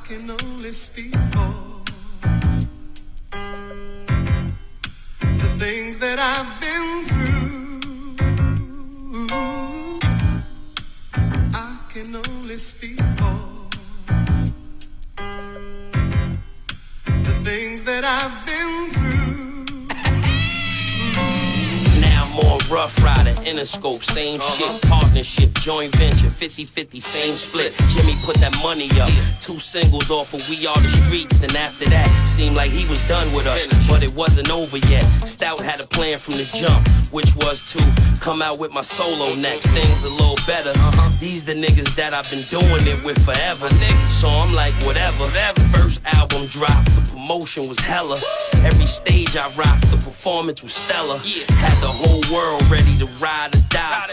can only speak for the things that I've been through. I can only speak for the things that I've been through. Now I'm on Rough Rider, Interscope, same shit, partnership, joint venture, 50-50, same split. Jimmy put that money up, 2 singles off of We Are the Streets. Then after that, seemed like he was done with us, but it wasn't over yet. Stout had a plan from the jump, which was to come out with my solo next. Things a little better. These the niggas that I've been doing it with forever. So I'm like, whatever. First album dropped, the promotion was hella. Every stage I rocked, the performance was stellar. Had the whole world ready to ride or die